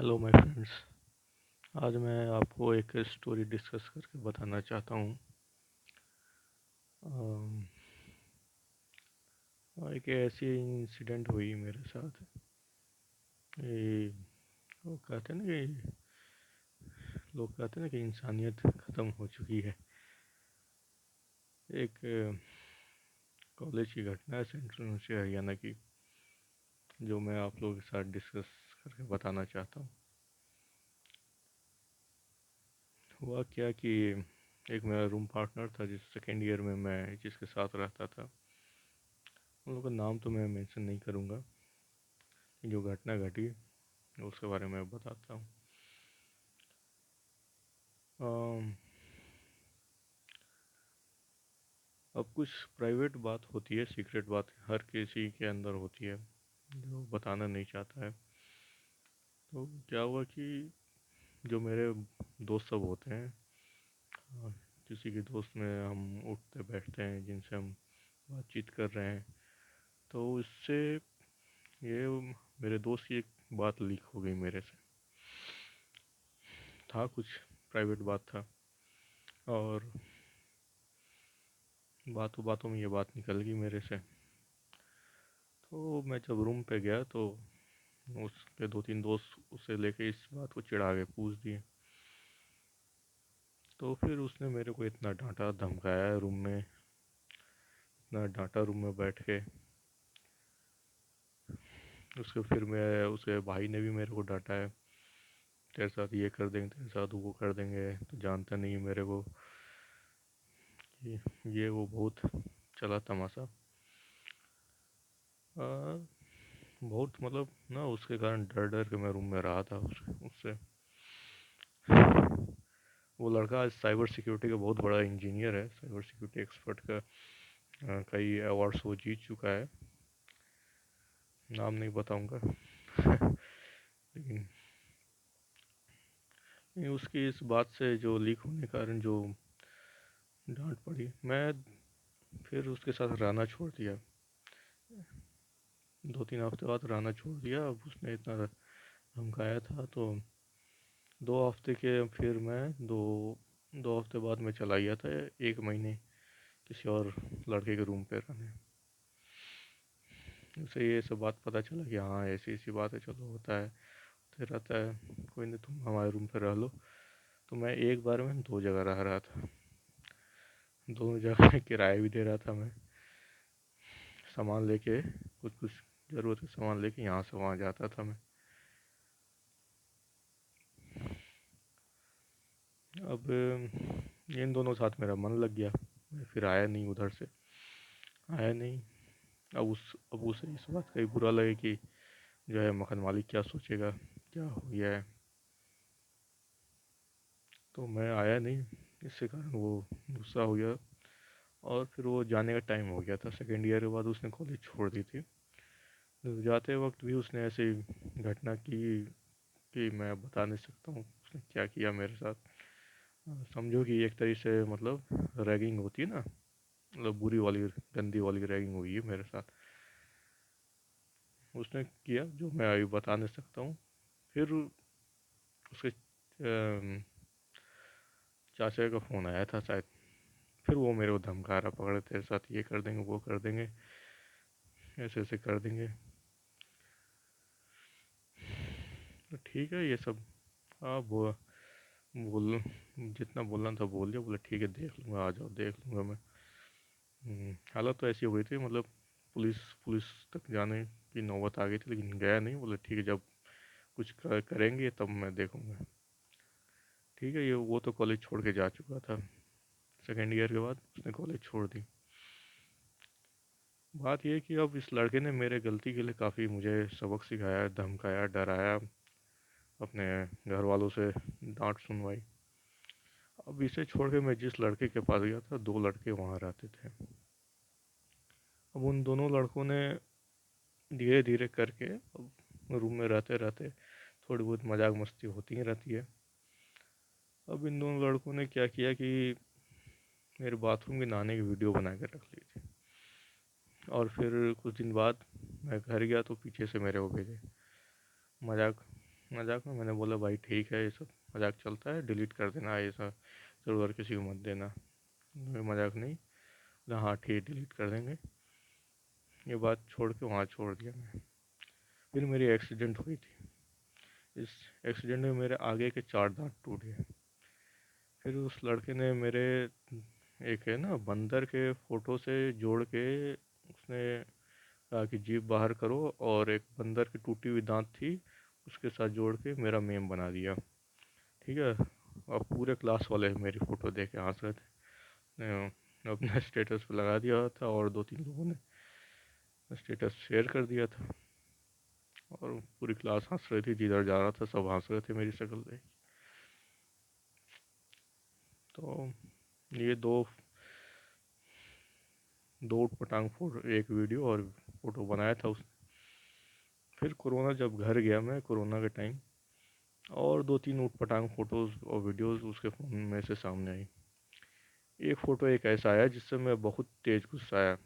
Hello my friends. आज मैं आपको एक स्टोरी डिस्कस करके बताना चाहता हूँ। अम, एक ऐसी इंसिडेंट हुई मेरे साथ। ये वो कहते हैं ना कि लोग कहते हैं ना कि इंसानियत ख़त्म हो चुकी है। एक कॉलेज की घटना है सेंट्रल यूनिवर्सिटी हरियाणा की, जो मैं आप लोगों के साथ डिस्कस करके बताना चाहता हूँ। हुआ क्या कि एक मेरा रूम पार्टनर था, जिस सेकेंड ईयर में मैं जिसके साथ रहता था। उन लोगों का नाम तो मैं मेंशन नहीं करूँगा। जो घटना घटी उसके बारे में बताता हूँ। अम, अब कुछ प्राइवेट बात होती है, सीक्रेट बात हर किसी के अंदर होती है जो बताना नहीं चाहता है। तो क्या हुआ कि जो मेरे दोस्त सब होते हैं, अ, किसी के दोस्त में हम उठते बैठते हैं, जिनसे हम बातचीत कर रहे हैं, तो इससे ये मेरे दोस्त की एक बात लीक हो गई मेरे से। था कुछ प्राइवेट बात था, और बातों बातों में ये बात निकल गई मेरे से। तो मैं जब रूम पे गया तो उसके दो तीन दोस्त उसे लेके इस बात को चिढ़ा के पूछ दिए। तो फिर उसने मेरे को इतना डांटा धमकाया रूम में, इतना डांटा रूम में बैठ के। उसके फिर मैं उसके भाई ने भी मेरे को डांटा है, तेरे साथ ये कर देंगे, तेरे साथ वो कर देंगे, तो जानता नहीं है मेरे को। ये वो बहुत चला तमाशा। आ, बहुत मतलब ना, उसके कारण डर डर के मैं रूम में रहा था उससे उससे। वो लड़का आज साइबर सिक्योरिटी का बहुत बड़ा इंजीनियर है, साइबर सिक्योरिटी एक्सपर्ट का कई अवार्ड्स वो जीत चुका है। नाम नहीं बताऊंगा। लेकिन उसकी इस बात से जो लीक होने के कारण जो डांट पड़ी, मैं फिर उसके साथ रहना छोड़ दिया। 2-3 हफ्ते बाद रहना छोड़ दिया। अब उसने इतना धमकाया था तो 2 हफ्ते के फिर मैं दो 2 हफ्ते बाद मैं चला गया था 1 महीने किसी और लड़के के रूम पे रहने। उसे ये सब बात पता चला कि हाँ ऐसी ऐसी बात है, चलो होता है, होते रहता है, कोई नहीं, तुम हमारे रूम पे रह लो। तो मैं एक बार में 2 जगह रह रहा था, दोनों जगह किराया भी दे रहा था मैं। सामान लेके, कुछ कुछ ज़रूरत का सामान लेके यहाँ से वहाँ जाता था मैं। अब इन दोनों साथ मेरा मन लग गया, मैं फिर आया नहीं उधर से, आया नहीं। अब उसे इस बात का ही बुरा लगे कि जो है मकान मालिक क्या सोचेगा, क्या हो गया है। तो मैं आया नहीं, इससे कारण वो गुस्सा हो गया। और फिर वो जाने का टाइम हो गया था, सेकेंड ईयर के बाद उसने कॉलेज छोड़ दी थी। तो जाते वक्त भी उसने ऐसी घटना की कि मैं बता नहीं सकता हूँ उसने क्या किया मेरे साथ। समझो कि एक तरीके से मतलब रैगिंग होती है ना, मतलब बुरी वाली गंदी वाली रैगिंग हुई है मेरे साथ। उसने किया जो मैं अभी बता नहीं सकता हूँ। फिर उसके चाचा का फ़ोन आया था शायद। फिर वो मेरे को धमका रहा, पकड़ तेरे साथ ये कर देंगे, वो कर देंगे, ऐसे ऐसे कर देंगे। तो ठीक है ये सब, हाँ बोल जितना बोलना था बोल दिया। बोले ठीक है देख लूँगा, आ जाओ देख लूँगा मैं। हालत तो ऐसी हो गई थी, मतलब पुलिस पुलिस तक जाने की नौबत आ गई थी, लेकिन गया नहीं। बोले ठीक है, जब कुछ करेंगे तब मैं देखूँगा। ठीक है, ये वो तो कॉलेज छोड़ के जा चुका था, सेकेंड ईयर के बाद उसने कॉलेज छोड़ दी। बात ये है कि अब इस लड़के ने मेरे गलती के लिए काफ़ी मुझे सबक सिखाया, धमकाया, डराया, अपने घर वालों से डांट सुनवाई। अब इसे छोड़ के मैं जिस लड़के के पास गया था, 2 लड़के वहाँ रहते थे। अब उन दोनों लड़कों ने धीरे धीरे करके, अब रूम में रहते रहते थोड़ी बहुत मजाक मस्ती होती ही रहती है। अब इन दोनों लड़कों ने क्या किया कि मेरे बाथरूम के नहाने की वीडियो बना के रख ली थी। और फिर कुछ दिन बाद मैं घर गया तो पीछे से मेरे को भेजे मजाक, मजाक में मैंने बोला भाई ठीक है, ये सब मजाक चलता है, डिलीट कर देना ये सब, ज़रूर किसी को मत देना। मजाक नहीं, बोला हाँ ठीक, डिलीट कर देंगे। ये बात छोड़ के वहाँ छोड़ दिया मैं। फिर मेरी एक्सीडेंट हुई थी। इस एक्सीडेंट में मेरे आगे के 4 दांत टूट गए। फिर उस लड़के ने मेरे एक है ना बंदर के फ़ोटो से जोड़ के, उसने कहा कि जीभ बाहर करो, और एक बंदर की टूटी हुई दांत थी उसके साथ जोड़ के मेरा मेम बना दिया। ठीक है। अब पूरे क्लास वाले मेरी फ़ोटो देख के हंस रहे थे। अपने स्टेटस पे लगा दिया था और 2-3 लोगों ने स्टेटस शेयर कर दिया था, और पूरी क्लास हंस रही थी, जिधर जा रहा था सब हंस रहे थे मेरी शक्ल देख। तो ये दो दो पटांग फोटो, एक वीडियो और फोटो बनाया था उस। फिर कोरोना जब घर गया मैं कोरोना के टाइम, और 2-3 ऊट पटांग फोटोज़ और वीडियोज़ उसके फ़ोन में से सामने आई। एक फ़ोटो एक ऐसा आया जिससे मैं बहुत तेज़ गुस्साया।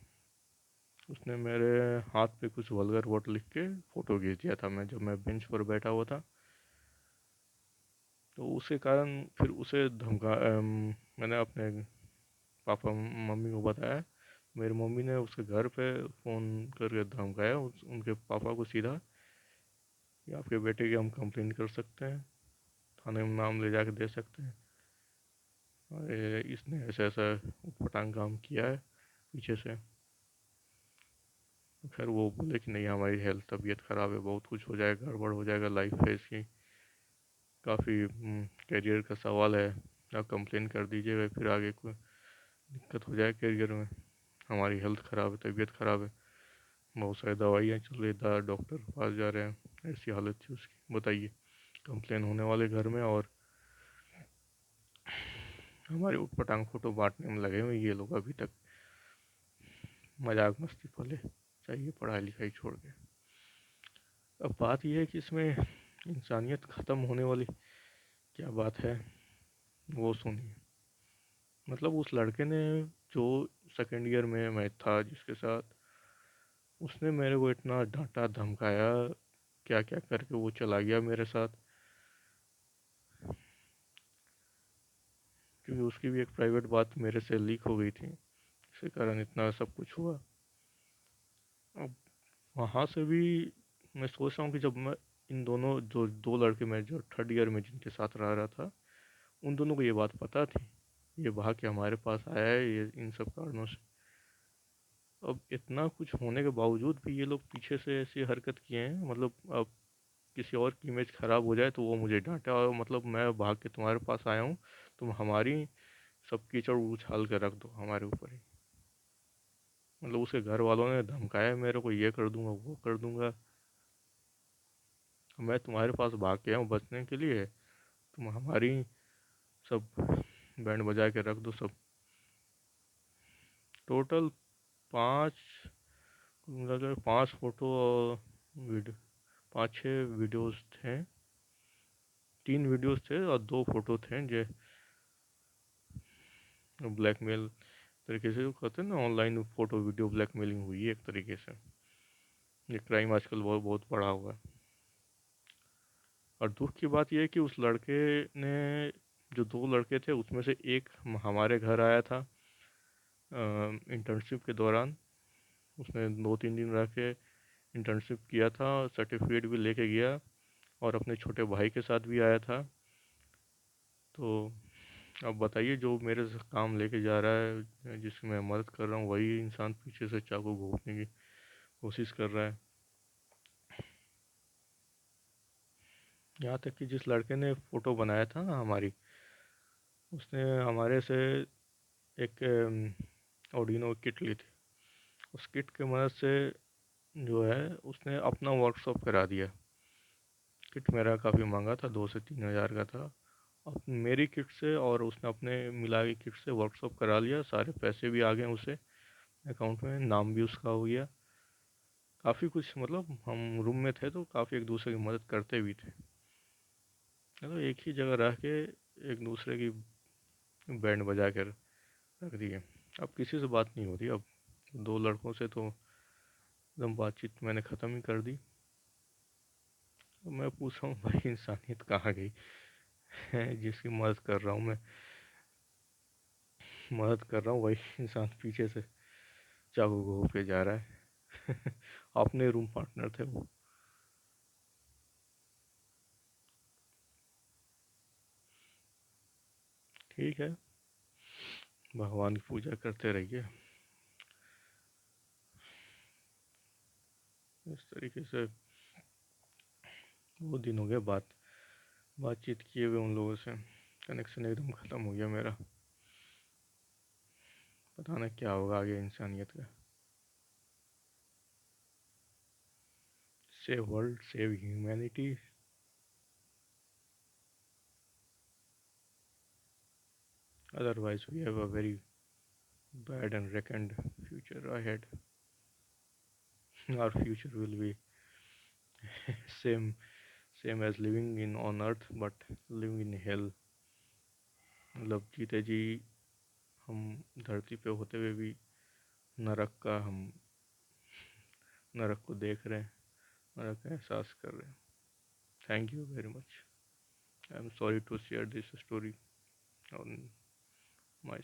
उसने मेरे हाथ पे कुछ वल्गर वर्ड लिख के फ़ोटो खींच दिया था, मैं जब मैं बेंच पर बैठा हुआ था। तो उसके कारण फिर उसे मैंने अपने पापा मम्मी को बताया। मेरी मम्मी ने उसके घर पे फ़ोन करके धमकाया उनके पापा को सीधा, कि आपके बेटे की हम कंप्लेन कर सकते हैं, थाने में नाम ले जाके दे सकते हैं, और इसने ऐसा ऐसा उटपटांग काम किया है पीछे से। खैर वो बोले कि नहीं, हमारी हेल्थ तबीयत ख़राब है, बहुत कुछ हो जाएगा, गड़बड़ हो जाएगा लाइफ है इसकी, काफ़ी करियर का सवाल है, आप कंप्लेन कर दीजिएगा फिर आगे कोई दिक्कत हो जाए करियर में, हमारी हेल्थ ख़राब है, तबीयत ख़राब है, बहुत सारी दवाइयाँ चल रही, डॉक्टर के पास जा रहे हैं, ऐसी हालत थी उसकी। बताइए, कंप्लेन होने वाले घर में, और हमारे उटपटांग फोटो बांटने में लगे हुए ये लोग अभी तक। मजाक मस्ती पहले चाहिए, पढ़ाई लिखाई छोड़ के। अब बात यह है कि इसमें इंसानियत ख़त्म होने वाली क्या बात है, वो सुनिए। मतलब उस लड़के ने, जो सेकेंड ईयर में मैं था जिसके साथ, उसने मेरे को इतना डांटा धमकाया, क्या क्या करके वो चला गया मेरे साथ, क्योंकि उसकी भी एक प्राइवेट बात मेरे से लीक हो गई थी, इसी कारण इतना सब कुछ हुआ। अब वहाँ से भी मैं सोच रहा हूँ कि जब मैं इन दोनों, जो 2 लड़के मैं जो थर्ड ईयर में जिनके साथ रह रहा था, उन दोनों को ये बात पता थी, ये भाग के हमारे पास आया है ये इन सब कारणों से। अब इतना कुछ होने के बावजूद भी ये लोग पीछे से ऐसी हरकत किए हैं, मतलब अब किसी और की इमेज खराब हो जाए तो वो मुझे डांटे, और मतलब मैं भाग के तुम्हारे पास आया हूँ, तुम हमारी सब कीचड़ उछाल के रख दो हमारे ऊपर ही। मतलब उसके घर वालों ने धमकाया मेरे को, ये कर दूंगा वो कर दूंगा, मैं तुम्हारे पास भाग के आया हूँ बचने के लिए, तुम हमारी सब बैंड बजा के रख दो सब। टोटल 5, मतलब 5 फोटो और वीडियो, 5-6 वीडियोस थे, 3 वीडियोस थे और 2 फोटो थे जो ब्लैकमेल तरीके से, जो कहते हैं ना ऑनलाइन फ़ोटो वीडियो ब्लैकमेलिंग हुई है एक तरीके से। ये क्राइम आजकल बहुत बहुत बढ़ा हुआ है। और दुख की बात यह है कि उस लड़के ने, जो 2 लड़के थे उसमें से एक हमारे घर आया था इंटर्नशिप के दौरान, उसने 2-3 दिन रह के इंटर्नशिप किया था, सर्टिफिकेट भी लेके गया, और अपने छोटे भाई के साथ भी आया था। तो अब बताइए, जो मेरे से काम लेके जा रहा है, जिसकी मैं मदद कर रहा हूँ, वही इंसान पीछे से चाकू घोंपने की कोशिश कर रहा है। यहाँ तक कि जिस लड़के ने फ़ोटो बनाया था ना हमारी, उसने हमारे से एक ऑडिनो किट ली थी। उस किट की मदद से जो है उसने अपना वर्कशॉप करा दिया। किट मेरा काफ़ी महंगा था, 2 से 3 हज़ार का था। अब मेरी किट से और उसने अपने मिला के किट से वर्कशॉप करा लिया, सारे पैसे भी आ गए उसे अकाउंट में, नाम भी उसका हो गया, काफ़ी कुछ। मतलब हम रूम में थे तो काफ़ी एक दूसरे की मदद करते भी थे, मतलब एक ही जगह रह के एक दूसरे की बैंड बजा कर रख दिए। अब किसी से बात नहीं होती, अब 2 लड़कों से तो एकदम बातचीत मैंने ख़त्म ही कर दी। तो मैं पूछ रहा हूँ भाई इंसानियत कहाँ गई है? जिसकी मदद कर रहा हूँ वही इंसान पीछे से चाकू घोंप के जा रहा है। अपने रूम पार्टनर थे वो। ठीक है, भगवान की पूजा करते रहिए। इस तरीके से बहुत दिन हो गए बातचीत किए हुए उन लोगों से। कनेक्शन एकदम ख़त्म हो गया मेरा। पता ना क्या होगा आगे इंसानियत का। Save world, save humanity. Otherwise, we have a very bad and reckoned future ahead. Our future will be same same as living in on earth, but living in hell. मतलब जीते जी हम धरती पे होते हुए भी हम नरक को देख रहे हैं, नरक का एहसास कर रहे हैं। Thank you very much. I am sorry to share this story on my